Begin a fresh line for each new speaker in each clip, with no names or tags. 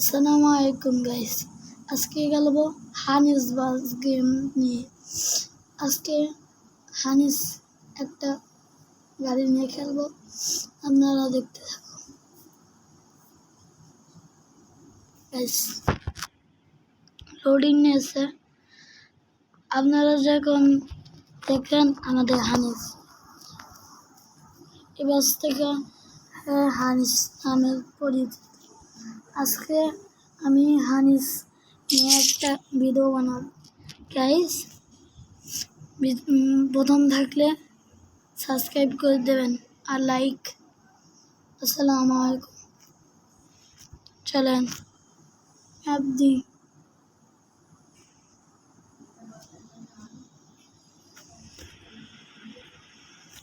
আসসালামু আলাইকুম গাইস। আজকে খেলবো হানিস বাস গেম নিয়ে। আজকে হানিস একটা গাড়ি নিয়ে খেলবো, আপনারা দেখতে থাকুন গাইস। লোডিং নিয়েছে, আপনারা যখন দেখেন আমাদের হানিস এই বাস থেকে হানিস নামে পরিচিত। আজকে আমি হানিস নিয়ে একটা ভিডিও বানাবো গাইস। প্রথম থাকলে সাবস্ক্রাইব করে দেবেন আর লাইক। আসসালামু আলাইকুম। চলেন অ্যাপ দিই।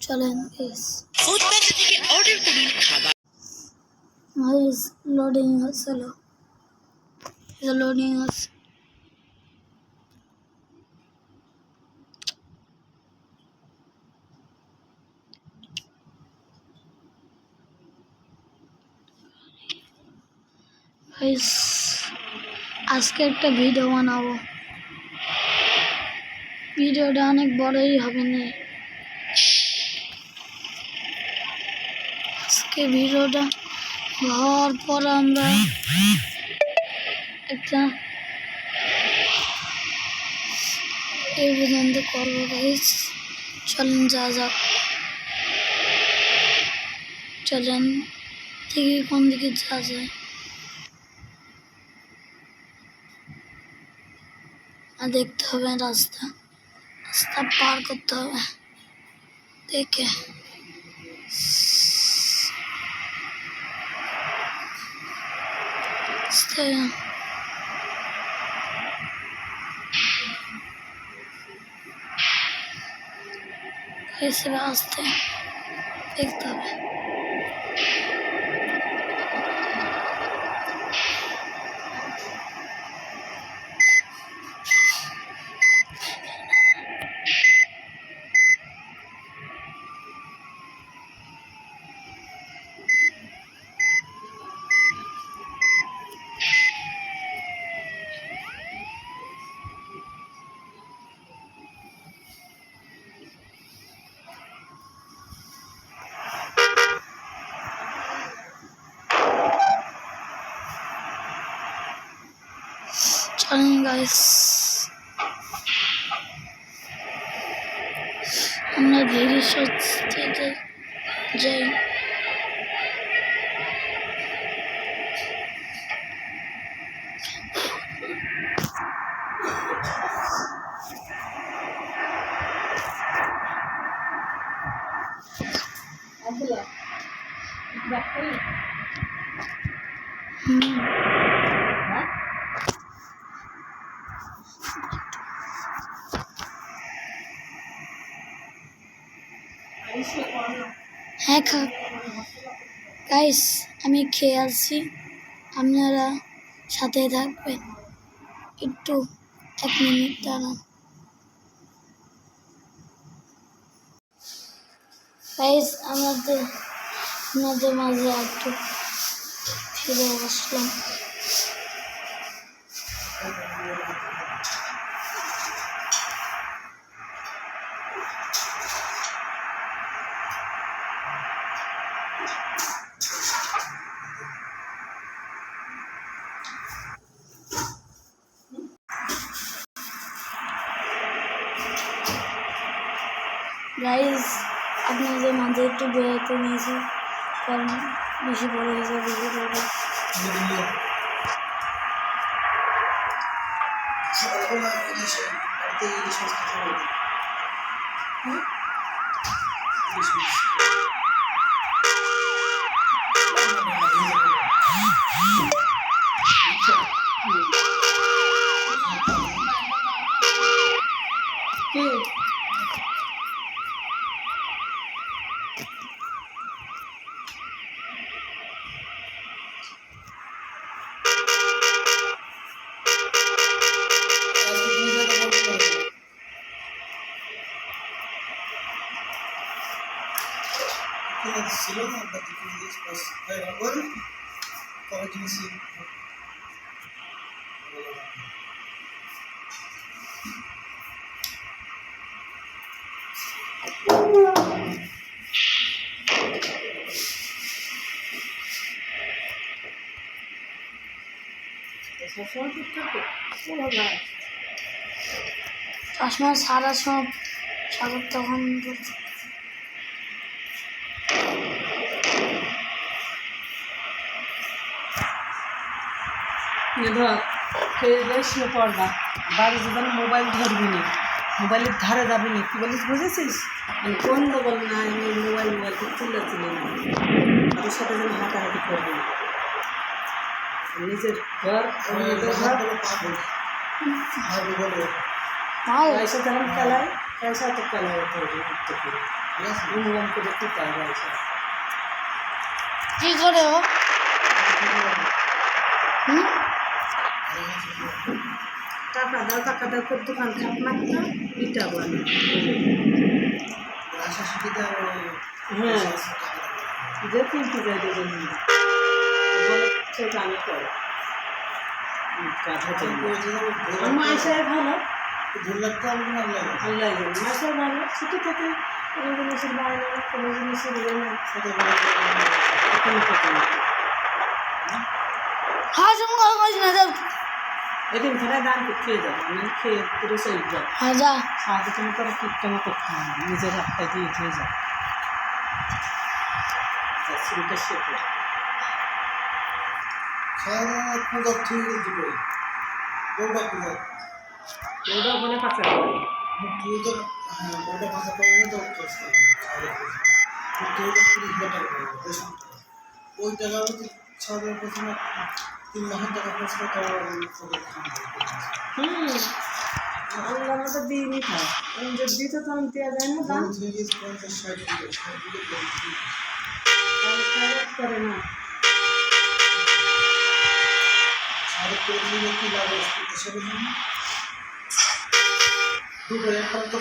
চলেন গাইস। গাইস লোডিং হচ্ছিল, লোডিং হচ্ছে। গাইস আজকে একটা ভিডিও বানাবো, ভিডিওটা অনেক বড়ই হবে না। আজকে ভিডিওটা হওয়ার পর আমরা একটা এই পর্যন্ত করবো গাইস। চলেন যা যাক, চলেন দেখি কোন দিকে যাওয়া যায়। আর দেখতে হবে রাস্তা পার করতে হবে দেখে। হিসেবে আসতে দেখতে হবে। চলেন গাইস আমরা ধীরে সুস্থে যাই। হ্যাঁ গাইস আমি খেয়ে আসছি, আপনারা সাথে থাকবেন। একটু 1 মিনিট দাঁড়ান গাইস। আপনাদের মাঝে একটু ফিরে আসলাম। গাইস আপনাদের মাঝে একটু বেরোতে নিয়েছি, কারণ বেশি বড় হয়ে যাবে ভিডিওটা।
সবসময় ঠিকঠাক তো ভালো।
চশমা সারা সব সাগর তখন
ধর খেয়ে দিয়ে শুয়ে পড়বা, বাড়ি যেন মোবাইল ধরবি না, মোবাইলের ধারে যাবি না, কি বলিস বুঝেছিস? মানে গন্ডগোল না, আমি মোবাইল চিল্লাচিল্লি না, তাদের সাথে যেন হাঁটাহাঁটি করবি না। নিজের ঘর নিজের ঘর পয়সা যেমন খেলায়, পয়সা তো খেলায় অনুমান করে টুকায় পয়সা।
কি করে ও
টাকা দাও করে দোকান খাপ মাত্র ইটা বলে। হ্যাঁ, যে কিনতে যাই দুজন বলে সে দামি করে মাসায় ভালো, আল্লাহ মাসায় ভালো, ছোটো থেকে কোনো জিনিসের বাইরে কোনো জিনিসের ইয়ে না, ছোটো
হ্যাঁ সব কথা বলছি না যাও
এদিন খেলায় দাম খেয়ে যাবে, আমি খেয়ে পুরো সেই যাও।
হ্যাঁ যা
সাহায্য তুমি তারা কীর্তনা করতে হবে, নিজের হাতটায় দিয়ে খেয়ে যাও। শুরুটা শেখো ওটা ওখানে কাছে
ওই টাকা ছাড়ের প্রথমে 3 লাখ টাকা খরচ করে
আমরা তো দিইনি খাই, যদি দিত তখন দেওয়া যায় না দাম করে না।
দুটো এখন তো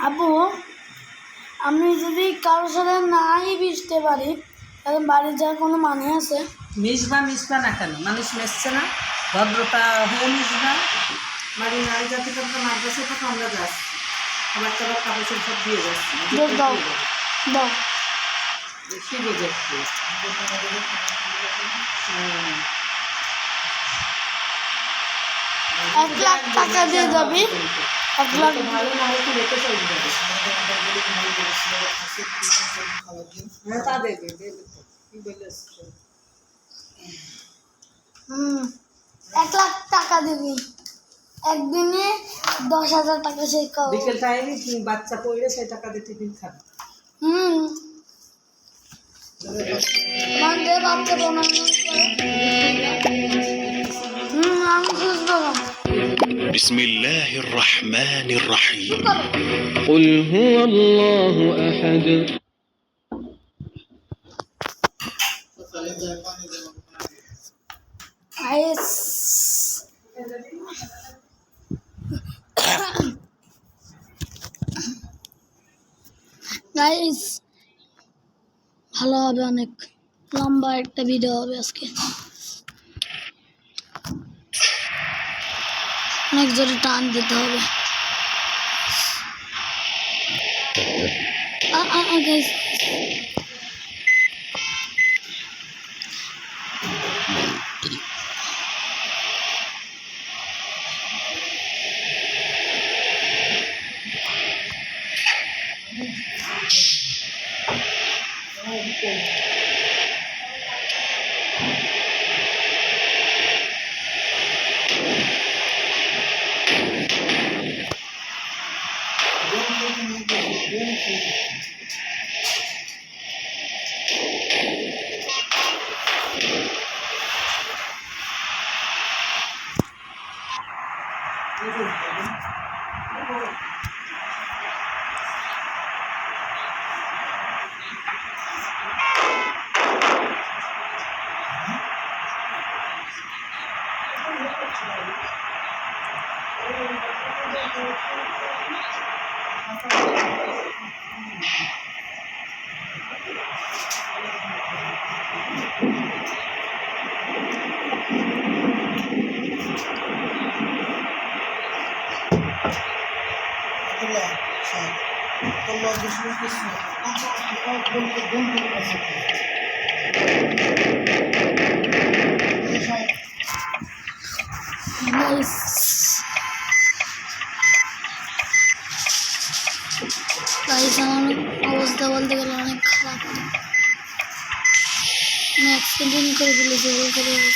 আব্বু আমি যদি কারোর সাথে নাই মিশতে পারি তাহলে বাড়ি যাওয়ার কোনো মানে আছে?
মিশবা না কেন, মানুষ মিশছে না, ভদ্রতা হয়ে মিশবা। বাড়ি নারী জাতি করতে মাদ্রাসা থেকে আমরা যাচ্ছি, খাবার টাবার কাপড় সব দিয়ে যাচ্ছি,
দাও দাও
বেশি বোঝাচ্ছি।
1 লাখ টাকা দিয়ে যাবি, 1 লাখ
ভালো না হলে রেখে চলে যাবে। হ্যাঁ তা দেবে কি বলে
1 লাখ টাকা দিবি, একদিনে 10,000 টাকা শেখাও।
বিকেল টাইমে বাচ্চা পড়লে সেই টাকা দিয়ে টিফিন খাবে।
মানে বাচ্চা বানানো আমি খুঁজবো
بسم الله الرحمن الرحيم
قل هو الله أحد
আইস গাইস ভালো হবে, অনেক লম্বা একটা ভিডিও হবে আজকে, অনেক জোরে টান দিতে হবে। Guys
Abdullah, Shah. Allah düşmüş kısmı.
Guys guys আমার অবস্থা বলতে গেলে অনেক খারাপ, আমি অ্যাক্সিডেন্ট করে ফেলেছি বলতে গেলে।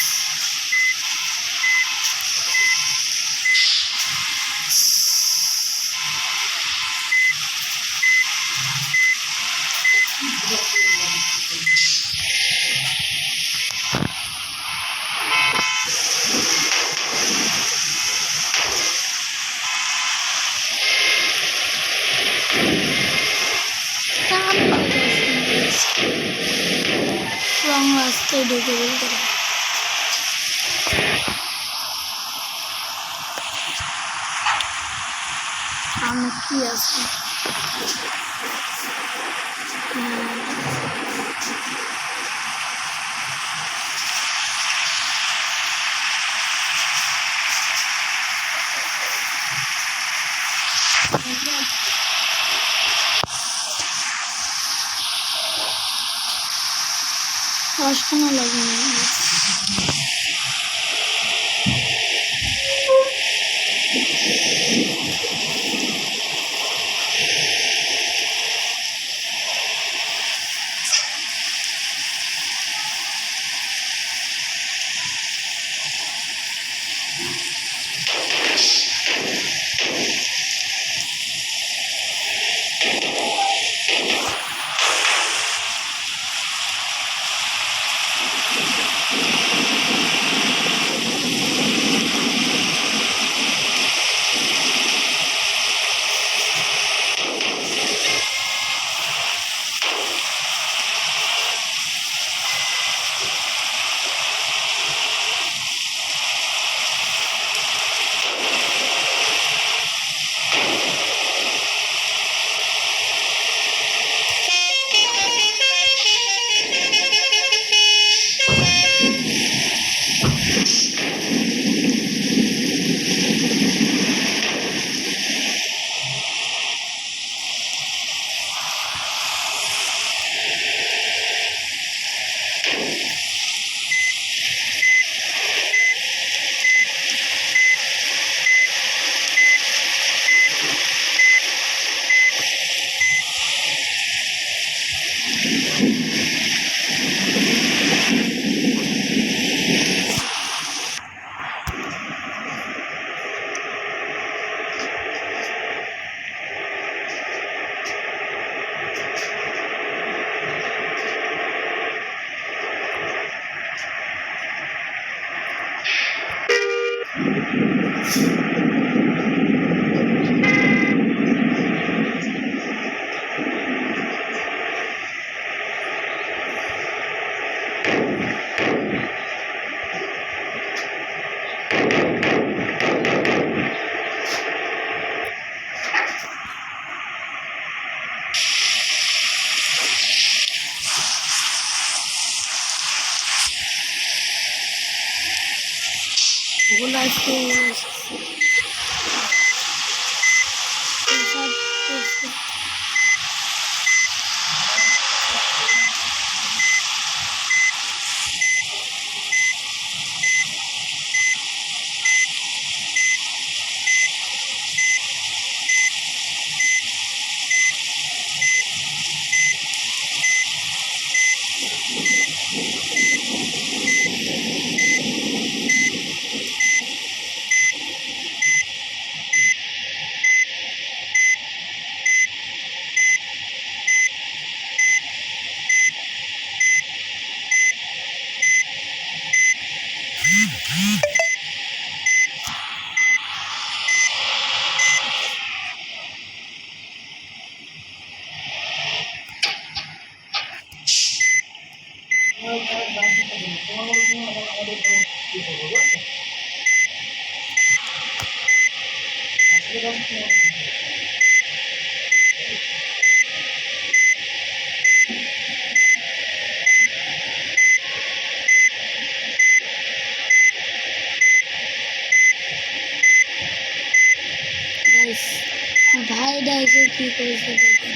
রং রাস্তায় ঢুকে বলতে গেলে। আমি কি আছে পড়াশোনা লাগে না। ওগুলো আজকে এসব করছে। Guys, ভাইটা এসে কি করেছে দেখুন।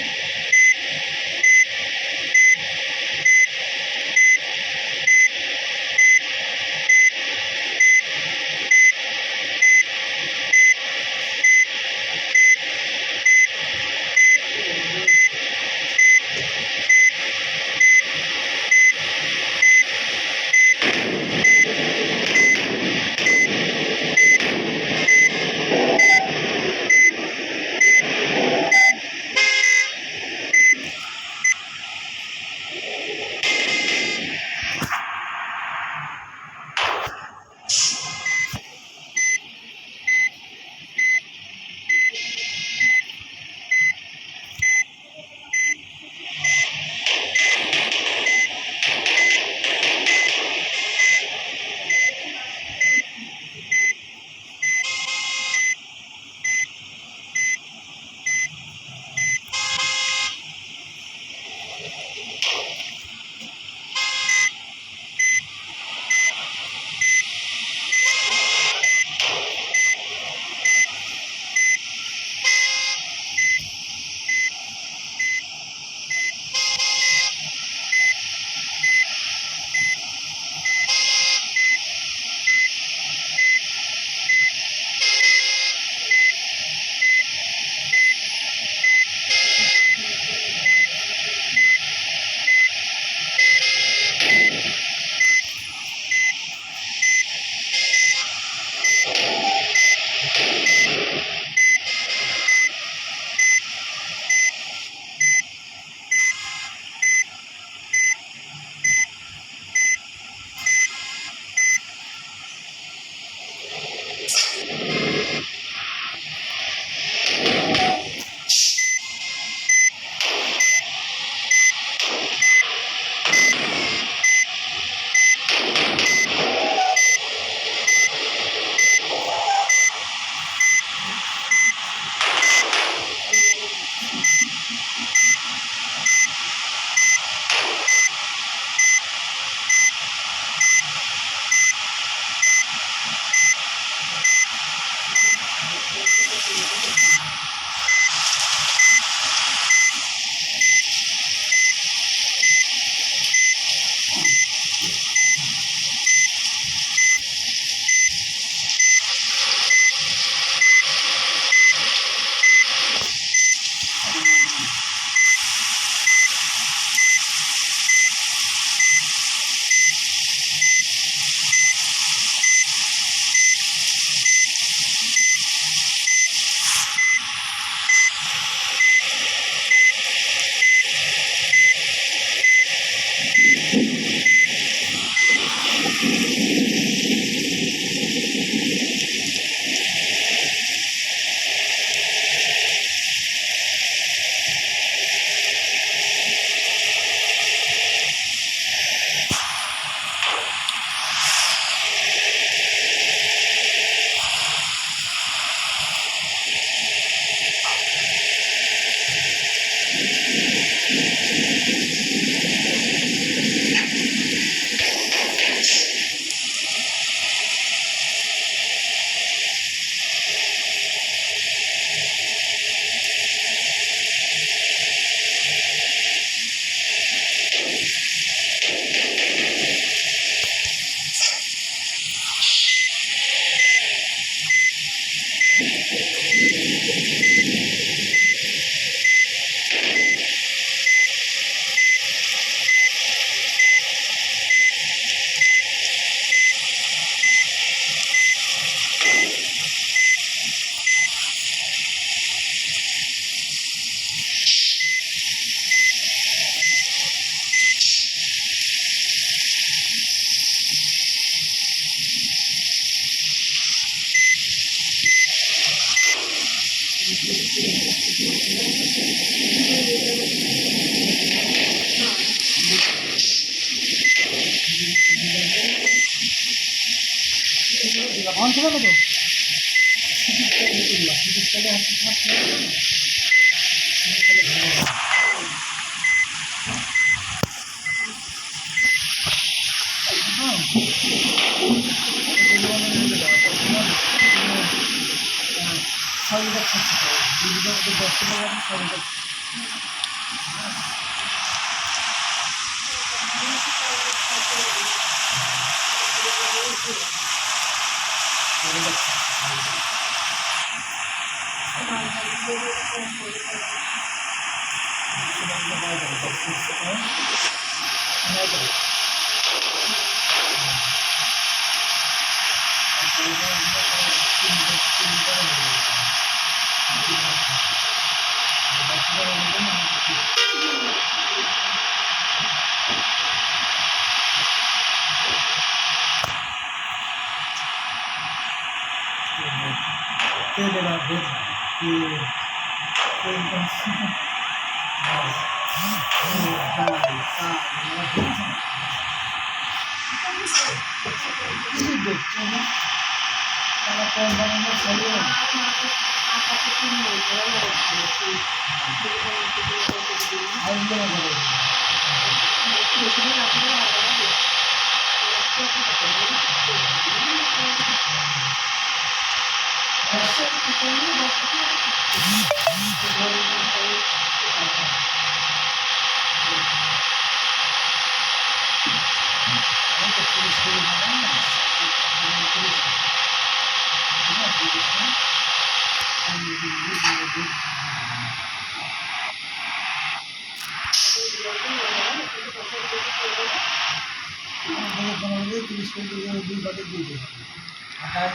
ভাঙছে না তো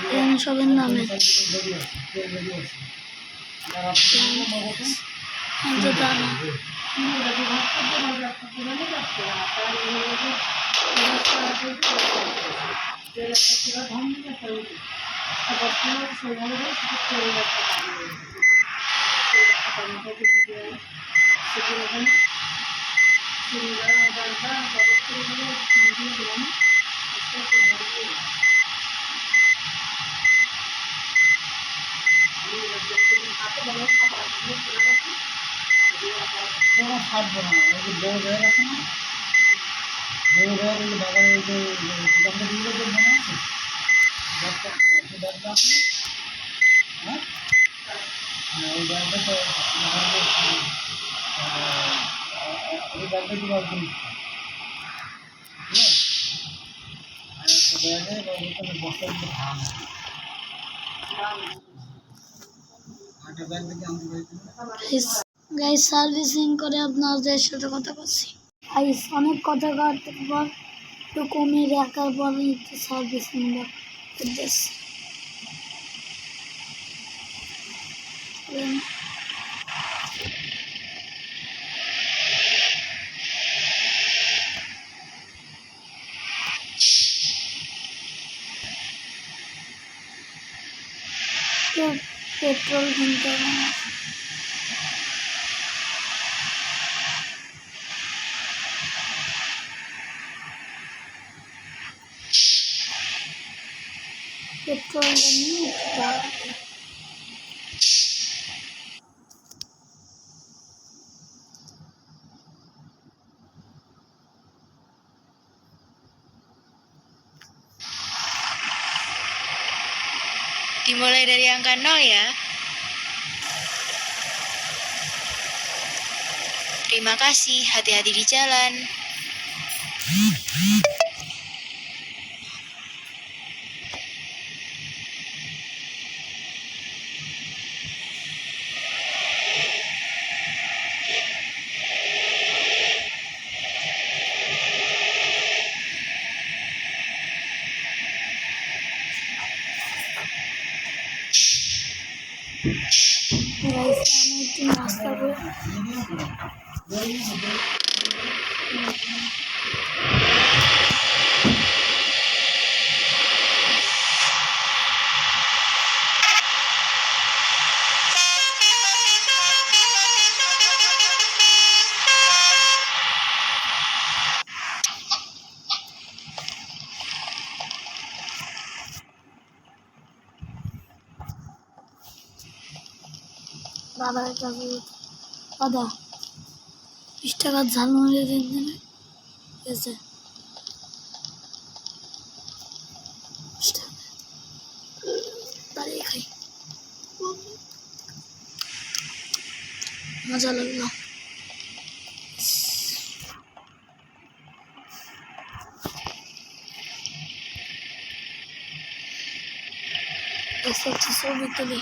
এখানে সবের নামে তো জানি
থাকবো না ওই যে বড় ব্যাগ আছে না বড় ব্যাগ ওই যে বাজারে ওই যে দোকানটা দিয়ে যে মনে আছে ব্যাগটা ব্যাগটা আছে না হ্যাঁ ওই ব্যাগটা তো ওই ব্যাগটা দিব একদম আর একটা ব্যাগে ওখানে বস্তার মধ্যে ধান আটা ব্যাগ থেকে আনতে পারি
গাইস সার্ভিসিং করে আপনাদের সাথে কথা বলছি গাইস অনেক কথা কাটার পর একটু কমিয়ে রাখার পর একটু সার্ভিসিং করতেছি পেট্রোল কিনতে হবে না। পেট্রোল নিয়ে
Dimulai dari angka 0 ya. Terima kasih, hati-hati di jalan.
Guys আমি একটু নাস্তা করে দাদার কাছে দাদা 20 টাকার ঝালমুড়ি দিন দিন ঠিক আছে 20 টাকা দাঁড়িয়ে খাই মজা লাগলো এসে ছবি তুলি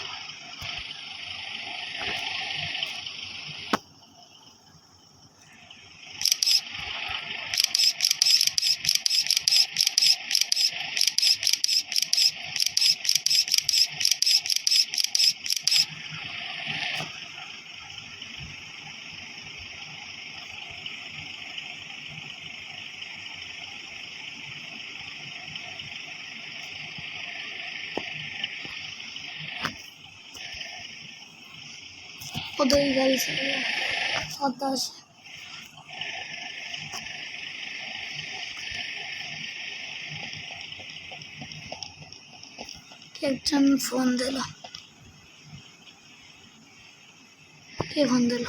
ওদের গাড়ি ছিল 27 একজন ফোন দিল কে ফোন দিল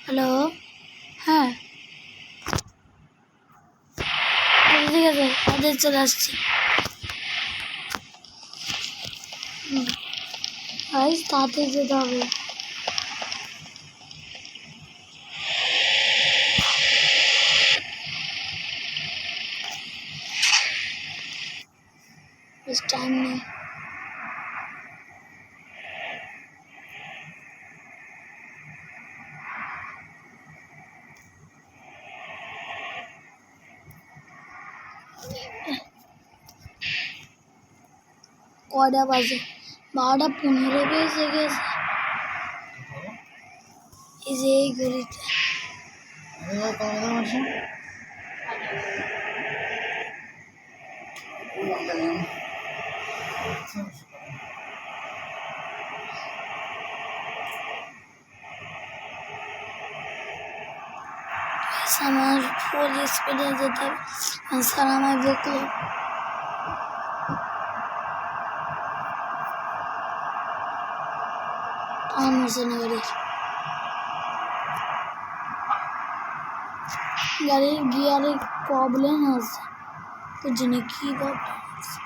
হ্যালো হ্যাঁ ঠিক আছে আমাদের চলে আসছি গাইস তাড়াতাড়ি যেতে হবে বেশ টাইম নেই কয়টা বাজে 12:15 বেজে গেছে এই যে এই ঘড়িতে আমার ফুল স্পিডে যেতে হবে স্যার আমায় বকলো টান হচ্ছে না গাড়ির গিয়ারের প্রবলেম আছে তো জেনে কি প্রবলেম আছে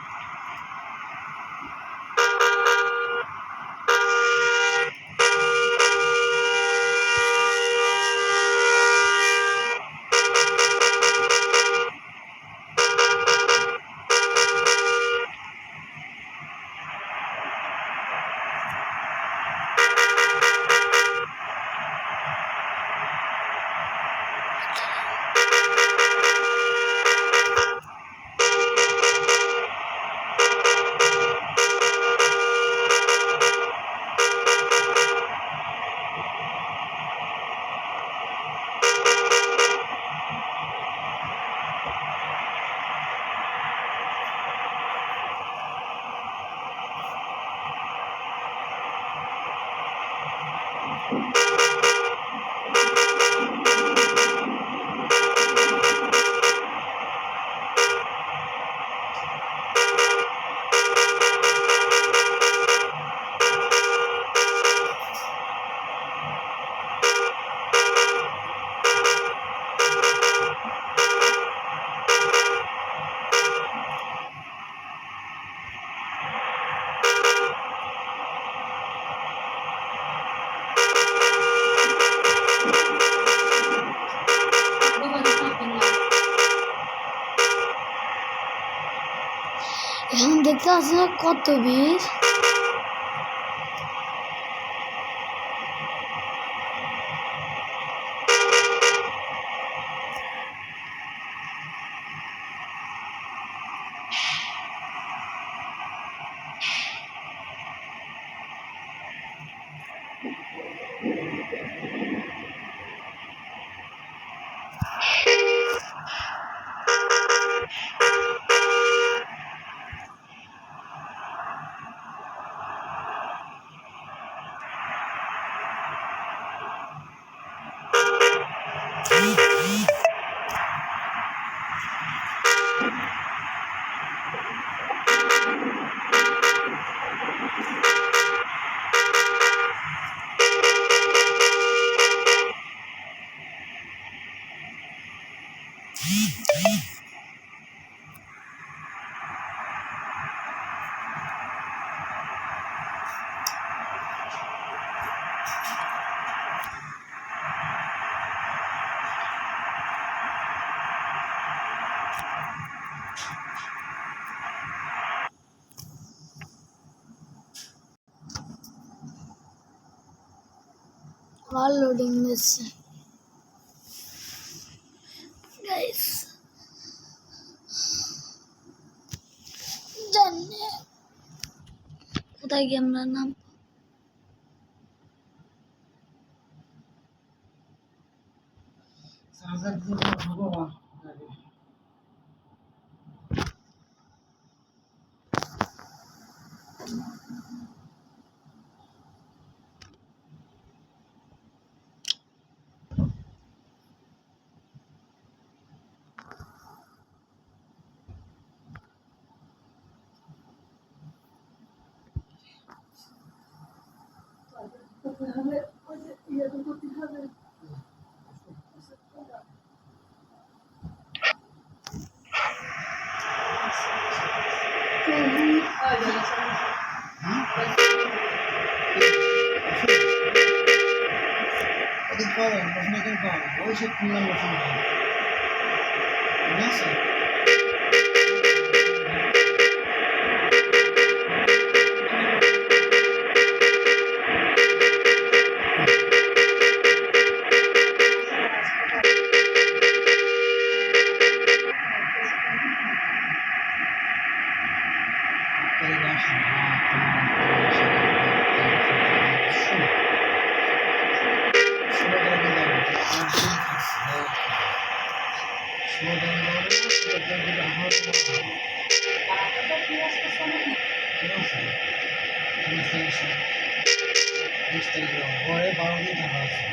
এখন দেখতে আসছে না কত ভিড় আবার লোডিং দিচ্ছে গাইস। জানি কোথায় গিয়ে আমরা নাম
চার্জার দিয়ে ভগবান ওদিক পাবেন বসুন এখানে পাবেন ওই সব খুললাম বসুন ঠিক আছে পরে 12 দিন থাকা আছে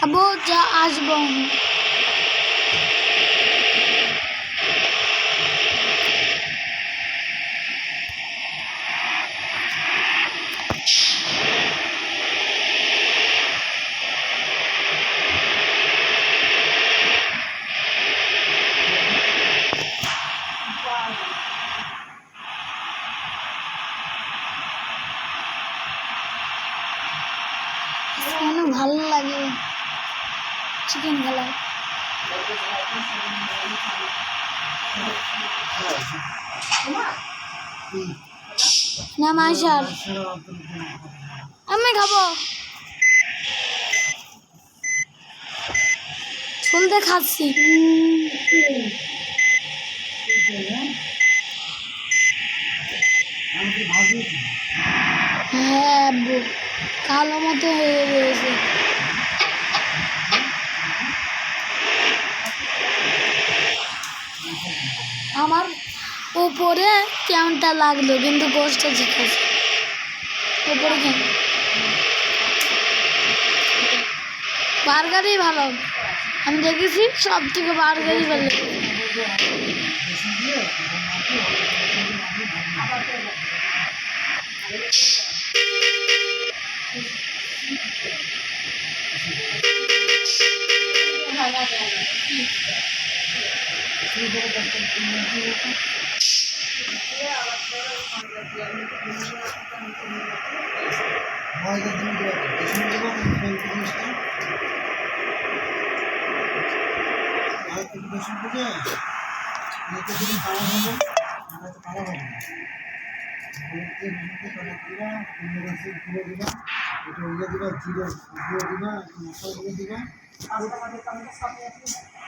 আবু যা আসবো অনেক ভালো লাগে চিকেন খেলা না মাইশার আমি খাবো চলতে খাচ্ছি হ্যাঁ আব্বু কালো মতো হয়ে গেছে আমার উপরে কেমনটা লাগলো কিন্তু গোষ্ঠটা ঠিক আছে উপরে কেমন বার্গারই ভালো আমি দেখেছি সব থেকে বার্গারই ভালো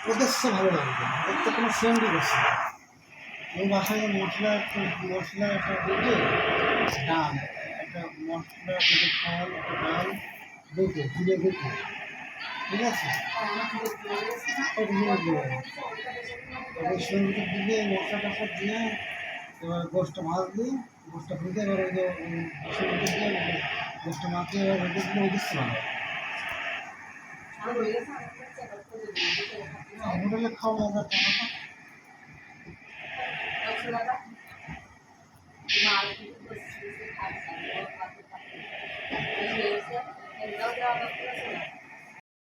ওদের সে ভালো লাগবে ওদের তো কোনো সেন্টই করছে না ওই বাসায় মশলা একটা দিয়ে ডাল একটা মশলা দুটো ফল একটা ডাল দুটো জিরে দুটো ঠিক আছে ওই সঙ্গীতে দিলে মশলা টশলা দিয়ে এবার গোষ্ঠ ভাজলি, গোষ্ঠ ভেজে এবার ওই যে গোষ্ঠ মাখিয়ে এবার ওই দিলে ওই দিচ্ছে ভালো। হোটেলে খাওয়া দাওয়া টাকা